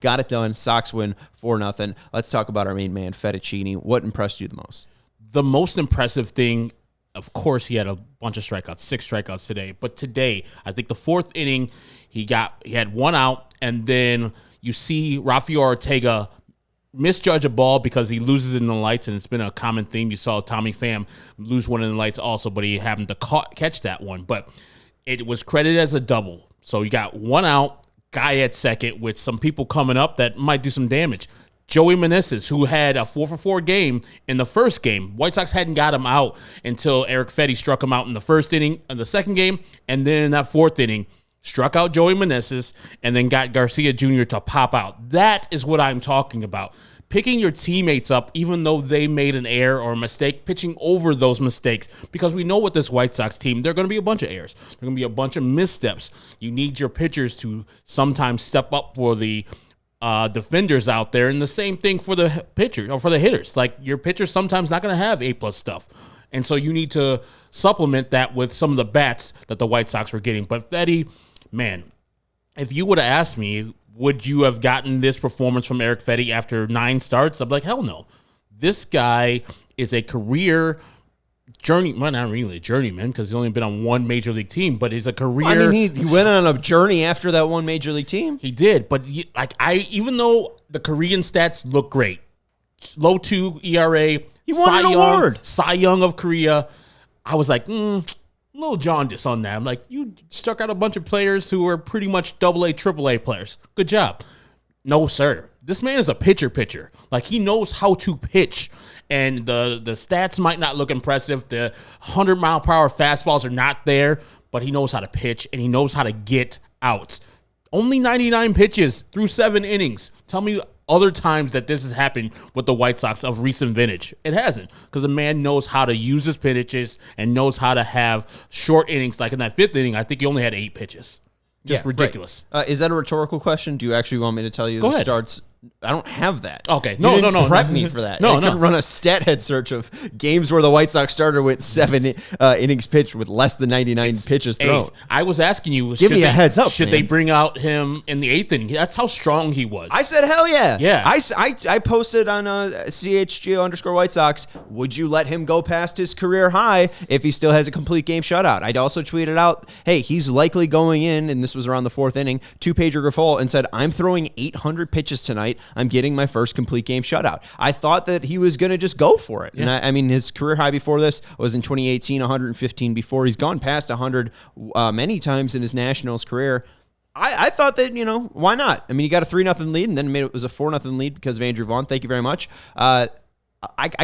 Got it done. Sox win 4-0. Let's talk about our main man, Fedde. What impressed you the most? The most impressive thing, of course, he had a bunch of strikeouts, 6 strikeouts today. But today, I think the 4th inning, he had 1 out, and then you see Rafael Ortega misjudge a ball because he loses in the lights, and it's been a common theme. You saw Tommy Pham lose one in the lights also, but he happened to catch that one. But it was credited as a double. So you got 1 out, guy at second with some people coming up that might do some damage. Joey Meneses, who had a 4-for-4 game in the first game. White Sox hadn't got him out until Erick Fedde struck him out in the first inning of the second game, and then in that 4th inning, struck out Joey Meneses, and then got Garcia Jr. to pop out. That is what I'm talking about. Picking your teammates up, even though they made an error or a mistake, pitching over those mistakes. Because we know with this White Sox team, there are going to be a bunch of errors. There are going to be a bunch of missteps. You need your pitchers to sometimes step up for the defenders out there, and the same thing for the pitchers or for the hitters. Like, your pitcher's sometimes not going to have A+ stuff. And so you need to supplement that with some of the bats that the White Sox were getting. But Fedde, man, if you would have asked me, would you have gotten this performance from Erick Fedde after 9 starts? I'm like, hell no. This guy is a career well, not really a journeyman because he's only been on 1 major league team, but he's a career. I mean, he went on a journey after that 1 major league team. He did, but even though the Korean stats look great, low 2 ERA, he won an award. Cy Young of Korea, I was like, little jaundice on that. I'm like, you struck out a bunch of players who are pretty much AA, AAA players. Good job. No, sir. This man is a pitcher. Like, he knows how to pitch. And the stats might not look impressive. The 100-mile-per-hour fastballs are not there, but he knows how to pitch, and he knows how to get outs. Only 99 pitches through 7 innings. Tell me other times that this has happened with the White Sox of recent vintage. It hasn't, because the man knows how to use his pitches and knows how to have short innings. Like in that 5th inning, I think he only had 8 pitches. Just ridiculous. Right. Is that a rhetorical question? Do you actually want me to tell you Go the ahead. starts? I don't have that. Okay. No. Prep me for that. I could run a stat head search of games where the White Sox starter went 7 innings pitched with less than 99 pitches thrown. I was asking you, give me a heads up. Should they bring out him in the 8th inning? That's how strong he was. I said, hell yeah. Yeah. I posted on CHGO _White Sox, would you let him go past his career high if he still has a complete game shutout? I'd also tweeted out, hey, he's likely going in, and this was around the 4th inning, 2-pager Grifol, and said, I'm throwing 800 pitches tonight. I'm getting my first complete game shutout. I thought that he was going to just go for it. Yeah. And I mean, his career high before this was in 2018, 115 before. He's gone past 100 many times in his Nationals career. I thought that, why not? I mean, he got a 3-0 lead, and then it was a 4-0 lead because of Andrew Vaughn. Thank you very much. I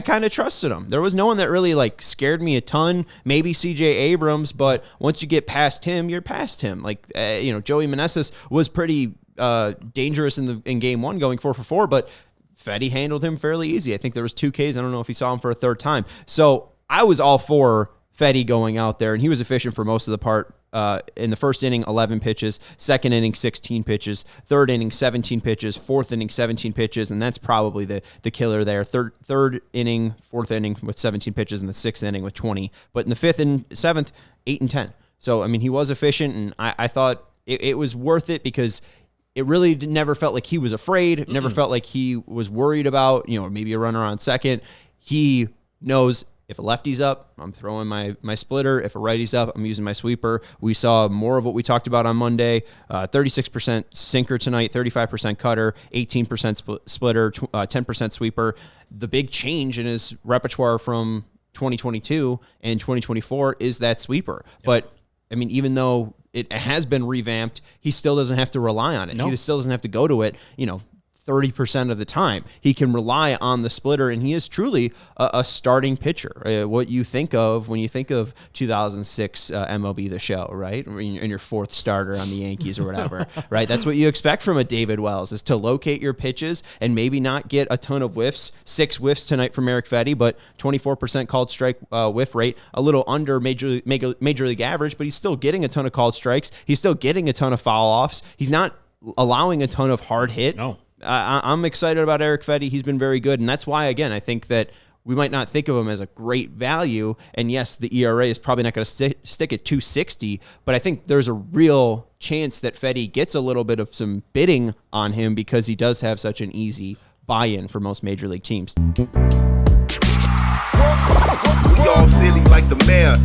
kind of trusted him. There was no one that really scared me a ton. Maybe CJ Abrams, but once you get past him, you're past him. Joey Meneses was pretty dangerous in game 1 going 4-for-4, but Fedde handled him fairly easy. I think there was 2 Ks. I don't know if he saw him for a 3rd time. So I was all for Fedde going out there, and he was efficient for most of the part. In the 1st inning, 11 pitches, 2nd inning, 16 pitches, 3rd inning, 17 pitches, 4th inning, 17 pitches, and that's probably the killer there. Third inning, 4th inning with 17 pitches, and the 6th inning with 20. But in the 5th and 7th, 8 and 10. So, I mean, he was efficient, and I thought it was worth it because it really never felt like he was afraid, never felt like he was worried about, maybe a runner on second. He knows if a lefty's up, I'm throwing my splitter. If a righty's up, I'm using my sweeper. We saw more of what we talked about on Monday. 36% sinker tonight, 35% cutter, 18% splitter, 10% sweeper. The big change in his repertoire from 2022 and 2024 is that sweeper. Yep. But, I mean, even though it has been revamped, he still doesn't have to rely on it. No. He still doesn't have to go to it, 30% of the time. He can rely on the splitter, and he is truly a starting pitcher. What you think of when you think of 2006 MLB The Show, right? In your 4th starter on the Yankees or whatever, right? That's what you expect from a David Wells, is to locate your pitches and maybe not get a ton of whiffs. 6 whiffs tonight from Erick Fedde, but 24% called strike whiff rate, a little under major league average, but he's still getting a ton of called strikes. He's still getting a ton of foul offs. He's not allowing a ton of hard hit. No. I'm excited about Erick Fedde. He's been very good, and that's why, again, I think that we might not think of him as a great value. And yes, the ERA is probably not going to stick at 260, but I think there's a real chance that Fedde gets a little bit of some bidding on him because he does have such an easy buy-in for most major league teams. We all silly like the mayor.